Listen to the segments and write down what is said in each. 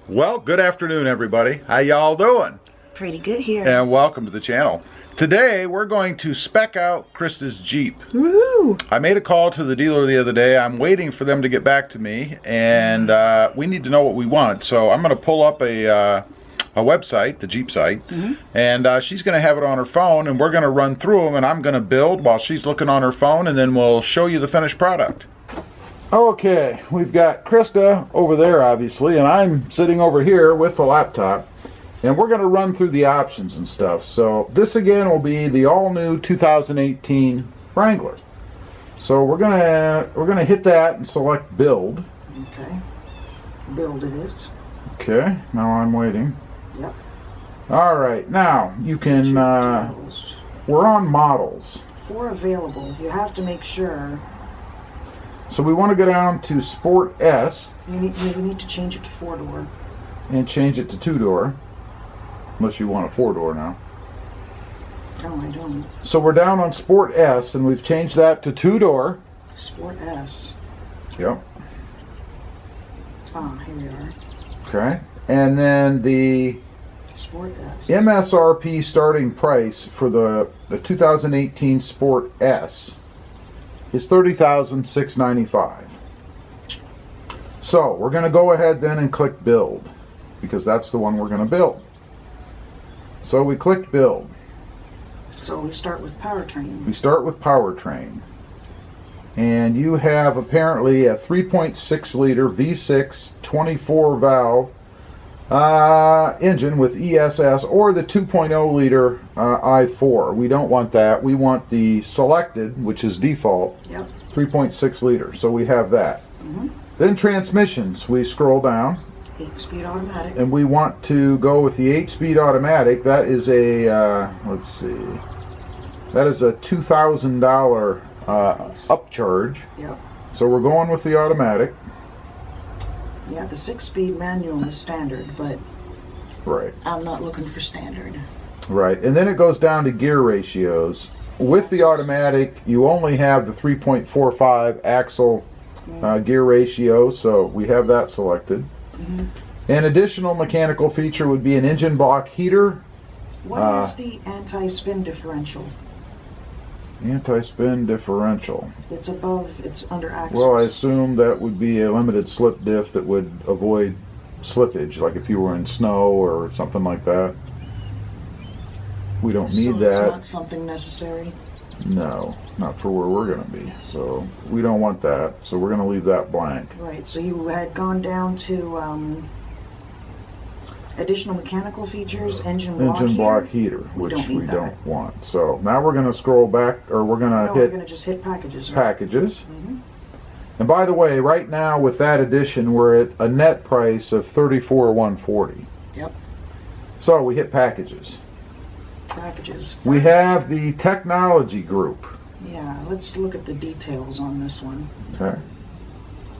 Well, good afternoon, everybody. How y'all doing? Pretty good here. And welcome to the channel. Today, we're going to spec out Krista's Jeep. Woo! I made a call to the dealer the other day. I'm waiting for them to get back to me, and we need to know what we want. So I'm going to pull up a website, the Jeep site, and she's going to have it on her phone, and we're going to run through them, and I'm going to build while she's looking on her phone, and then we'll show you the finished product. Okay, we've got Krista over there, obviously, and I'm sitting over here with the laptop, and we're going to run through the options and stuff. So this again will be the all-new 2018 Wrangler. So we're gonna hit that and select build. Okay, build it is. Okay, now I'm waiting. Yep. All right, now you can. We're on models. 4 available. You have to make sure. So we want to go down to Sport S. We need to change it to 4-door. And change it to 2-door. Unless you want a 4-door now. No, I don't. So we're down on Sport S, and we've changed that to 2-door. Sport S. Yep. Ah, here we are. Okay. And then the Sport S. MSRP starting price for the 2018 Sport S is $30,695. So we're going to go ahead then and click build, because that's the one we're going to build. So we clicked build. So we start with powertrain. We start with powertrain. And you have apparently a 3.6 liter V6 24 valve engine with ESS, or the 2.0 liter i4. We don't want that. We want the selected, which is default, 3.6 liter. So we have that. Then transmissions. We scroll down. 8-speed automatic. And we want to go with the 8-speed automatic. That is a, let's see, that is a $2,000 upcharge. Yep. So we're going with the automatic. Yeah, the 6-speed manual is standard, but right. I'm not looking for standard. Right, and then it goes down to gear ratios. With the automatic, you only have the 3.45 axle gear ratio, so we have that selected. An additional mechanical feature would be an engine block heater. What is the anti-spin differential? Anti-spin differential. It's above, it's under axles. Well, I assume that would be a limited slip diff that would avoid slippage, like if you were in snow or something like that. We don't need that. So it's not something necessary? No, not for where we're going to be. So we don't want that. So we're going to leave that blank. Right, so you had gone down to additional mechanical features, engine block heater, which we don't want. So now we're going to scroll back, or we're going to hit... we're going to just hit packages. Right? Packages. And by the way, right now with that addition, we're at a net price of $34,140. Yep. So we hit packages. Packages. First, we have the technology group. Yeah, let's look at the details on this one. Okay.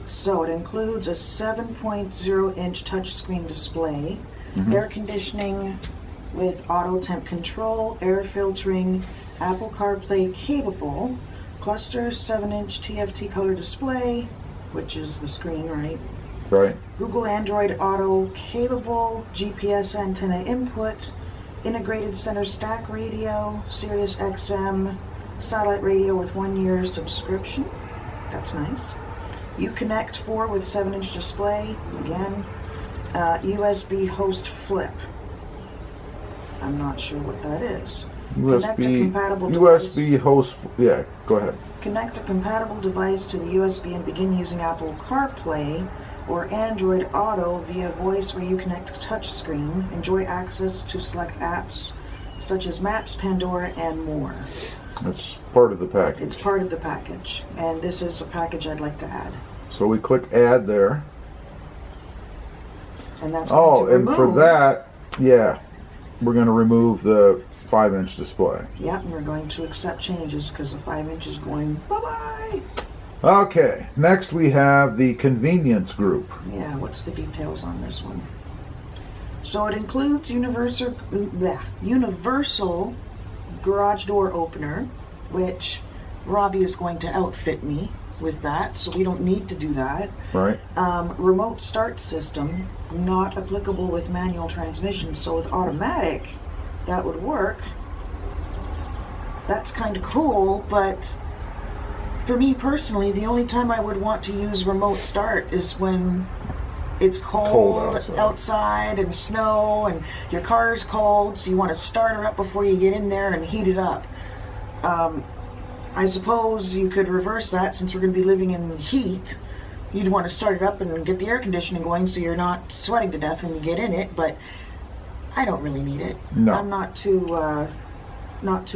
So it includes a 7.0-inch touchscreen display, air conditioning with auto temp control, air filtering, Apple CarPlay capable, cluster 7-inch TFT color display, which is the screen, right? Right. Google Android Auto capable, GPS antenna input, integrated center stack radio, Sirius XM, satellite radio with 1-year subscription. That's nice. Uconnect 4 with 7-inch display, again. USB host flip. I'm not sure what that is. Connect a compatible device. host, yeah, go ahead. Connect a compatible device to the USB and begin using Apple CarPlay or Android Auto via voice or Uconnect touchscreen. Enjoy access to select apps such as Maps, Pandora, and more. It's part of the package. It's part of the package, and this is a package I'd like to add. So we click add there. And that's going to remove. And for that, yeah, we're going to remove the 5-inch display. Yeah, and we're going to accept changes because the 5-inch is going bye-bye. Okay, next we have the convenience group. Yeah, what's the details on this one? So it includes universal garage door opener, which Robbie is going to outfit me. with that, so we don't need to do that. Right. Remote start system, not applicable with manual transmission, so with automatic, that would work. That's kind of cool, but for me personally, the only time I would want to use remote start is when it's cold outside and snow and your car's cold, so you want to start her up before you get in there and heat it up. I suppose you could reverse that, since we're going to be living in heat. You'd want to start it up and get the air conditioning going so you're not sweating to death when you get in it, but I don't really need it. No. I'm not too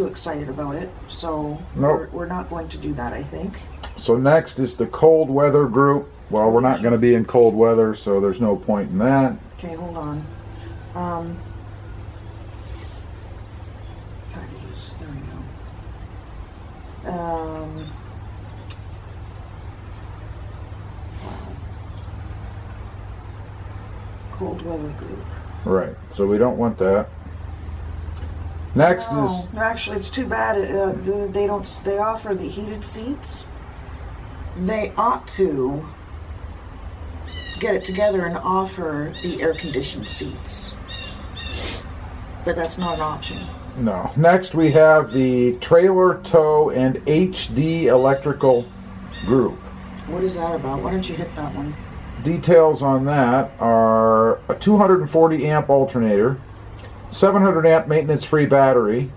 excited about it, so Nope. we're not going to do that, I think. So next is the cold weather group. Well, we're not going to be in cold weather, so there's no point in that. Okay, hold on. Packages, there we go. Wow. Cold weather group. Right. So we don't want that. Next No, is actually, it's too bad. They don't. They offer the heated seats. They ought to get it together and offer the air-conditioned seats, but that's not an option. no. Next we have the trailer tow and HD electrical group. What is that about? Why don't you hit that one? Details on that are a 240 amp alternator, 700 amp maintenance free battery,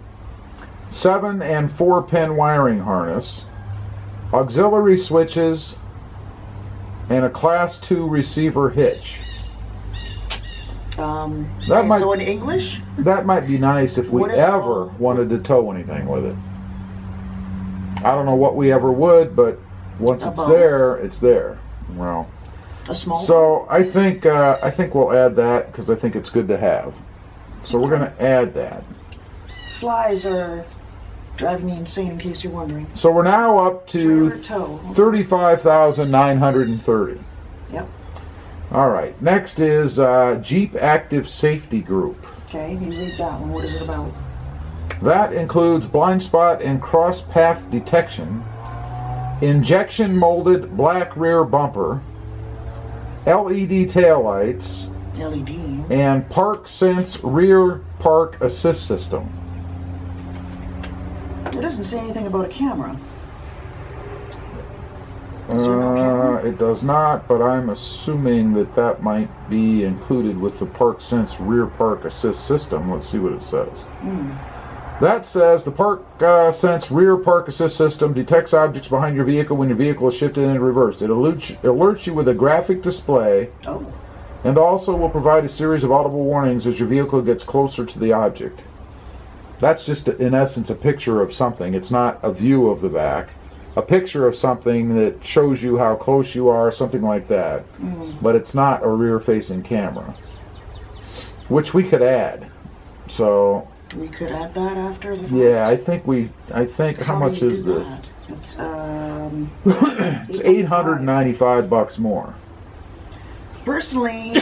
7 and 4 pin wiring harness, auxiliary switches, and a class 2 receiver hitch. So in English? That might be nice if we What is ever wanted to tow anything with it. I don't know what we ever would, but once it's there, it's there. Well, A small so I think we'll add that because I think it's good to have. So we're going to add that. Flies are driving me insane, in case you're wondering. So we're now up to Trailer tow. 35,930. Yep. All right. Next is Jeep Active Safety Group. Okay, you read that one. What is it about? That includes blind spot and cross path detection, injection molded black rear bumper, LED taillights, LED. and Park Sense rear park assist system. It doesn't say anything about a camera. Is there no camera? It does not, but I'm assuming that might be included with the Park Sense rear park assist system. Let's see what it says. That says the Park Sense rear park assist system detects objects behind your vehicle when your vehicle is shifted and reversed. It alerts you with a graphic display and also will provide a series of audible warnings as your vehicle gets closer to the object. That's just, in essence, a picture of something. It's not a view of the back. A picture of something that shows you how close you are, something like that. But it's not a rear-facing camera, which we could add. So we could add that after the fact? Yeah, I think how much is this? It's It's $895 more. Personally,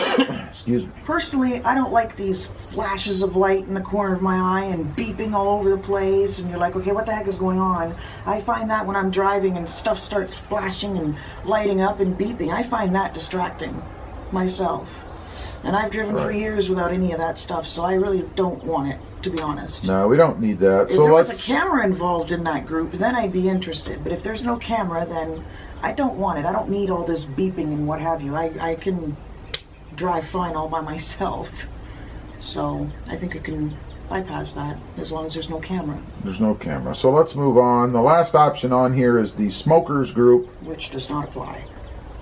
Excuse me. Personally, I don't like these flashes of light in the corner of my eye and beeping all over the place, and you're like, okay, what the heck is going on? I find that when I'm driving and stuff starts flashing and lighting up and beeping, I find that distracting myself. And I've driven for years without any of that stuff, so I really don't want it, to be honest. No, we don't need that. If there was a camera involved in that group, then I'd be interested. But if there's no camera, then I don't want it. I don't need all this beeping and what have you. I can drive fine all by myself. So I think we can bypass that as long as there's no camera. There's no camera. So let's move on. The last option on here is the smokers group. Which does not apply.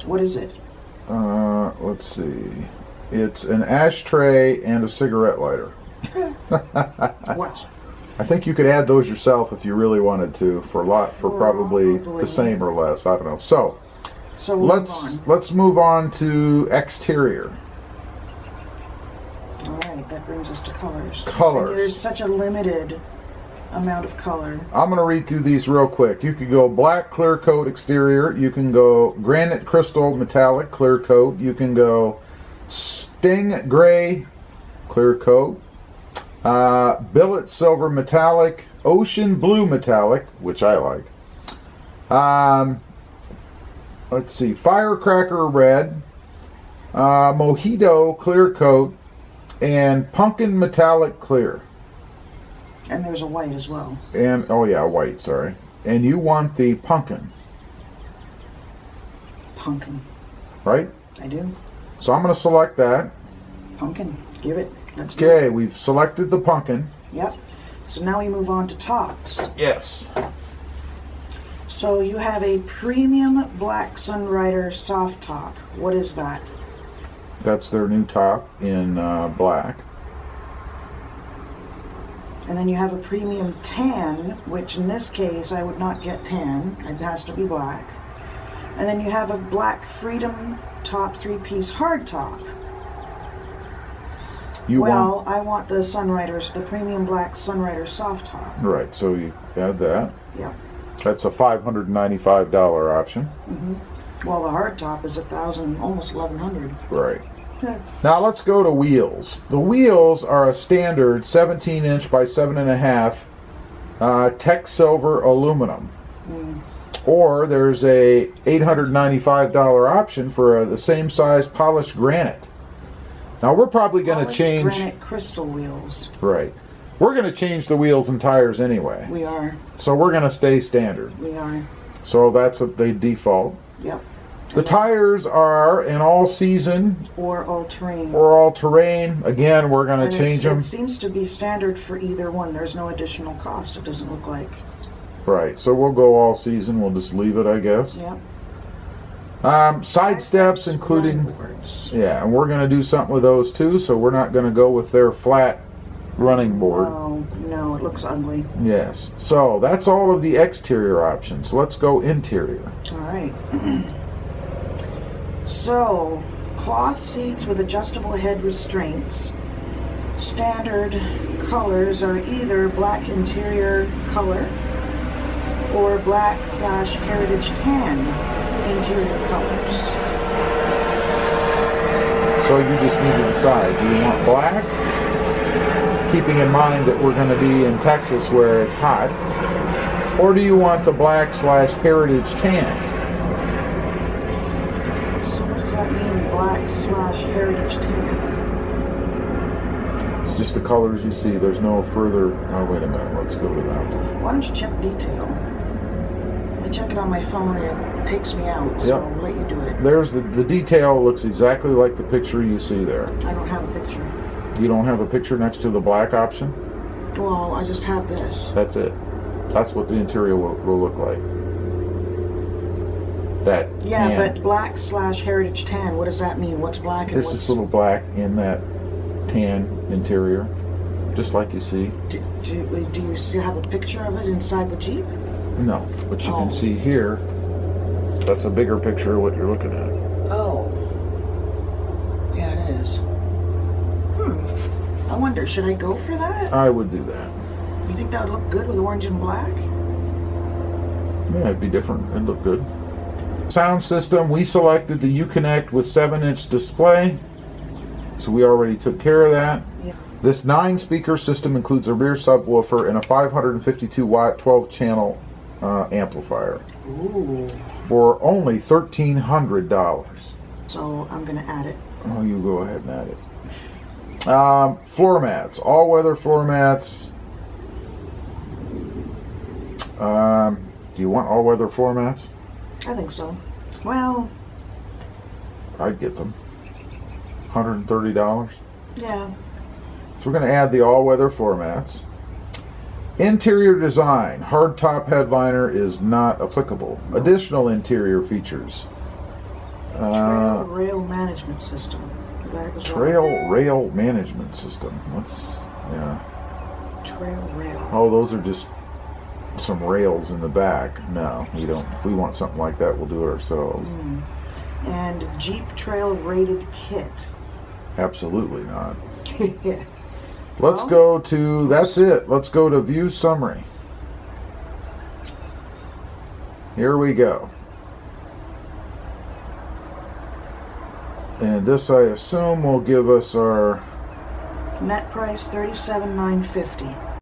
What is it? Let's see. It's an ashtray and a cigarette lighter. Well, I think you could add those yourself if you really wanted to, for probably the same or less. I don't know. So let's move on to exterior. All right, that brings us to colors. Colors. There's such a limited amount of color. I'm going to read through these real quick. You could go black clear coat exterior. You can go granite crystal metallic clear coat. You can go sting gray clear coat. Billet silver metallic. Ocean blue metallic, which I like. let's see, Firecracker Red, Mojito Clear Coat, and Pumpkin Metallic Clear. And there's a white as well. And, oh yeah, white, sorry. And you want the pumpkin. Pumpkin. Right? I do. So I'm going to select that. Pumpkin. Give it. Let's do it. Okay, we've selected the pumpkin. Yep. So now we move on to tops. Yes. So you have a premium black Sunrider soft top. What is that? That's their new top in black. And then you have a premium tan, which in this case I would not get tan. It has to be black. And then you have a black Freedom top 3-piece hard top. I want the Sunriders, the premium black Sunrider soft top. Right, so you add that. Yep. That's a $595 option. Mm-hmm. Well, the hard top is $1,000, almost $1,100. Right. Yeah. Now let's go to wheels. The wheels are a standard 17-inch by 7.5 Tech Silver aluminum. Or there's a $895 option for the same size polished granite. Now we're probably going to change granite crystal wheels. Right. We're going to change the wheels and tires anyway. We are. So we're going to stay standard. We are. So that's what they default. Yep. The tires are an all-season or all-terrain. Or all-terrain. Again, we're going to change them. It seems to be standard for either one. There's no additional cost, it doesn't look like. Right. So we'll go all-season. We'll just leave it, I guess. Yep. Side steps, including... Yeah, and we're going to do something with those too, so we're not going to go with their flat running board. Oh, no, it looks ugly. Yes. So that's all of the exterior options. Let's go interior. All right. So, cloth seats with adjustable head restraints. Standard colors are either black interior color or black/heritage tan interior colors. So you just need to decide, do you want black? Keeping in mind that we're going to be in Texas where it's hot. Or do you want the black/heritage tan? So what does that mean, black/heritage tan? It's just the colors you see. There's no further... Oh, wait a minute. Let's go to that. Why don't you check detail? I check it on my phone and it takes me out, so I'll let you do it. There's the detail looks exactly like the picture you see there. I don't have a picture. You don't have a picture next to the black option? Well, I just have this. That's it. That's what the interior will look like. That tan. But black/heritage tan, what does that mean? What's black and There's what's... just little black in that tan interior, just like you see. Do you have a picture of it inside the Jeep? No, but you can see here, that's a bigger picture of what you're looking at. Oh. Yeah, it is. I wonder, should I go for that? I would do that. You think that would look good with orange and black? Yeah, it'd be different. It'd look good. Sound system, we selected the Uconnect with 7-inch display. So we already took care of that. Yeah. This 9-speaker system includes a rear subwoofer and a 552-watt 12-channel amplifier. Ooh. For only $1,300. So I'm going to add it. Oh, you go ahead and add it. Floor mats, all-weather floor mats. Do you want all-weather floor mats? I think so. Well, I'd get them. $130. Yeah. So we're going to add the all-weather floor mats. Interior design, hardtop headliner is not applicable. Additional interior features. Trail rail management system. Trail rail management system. Trail rail. Oh, those are just some rails in the back. No, we don't. If we want something like that, we'll do it ourselves. And Jeep Trail rated kit. Absolutely not. Yeah. Let's go to, that's it. Let's go to view summary. Here we go. And this, I assume, will give us our net price $37,950.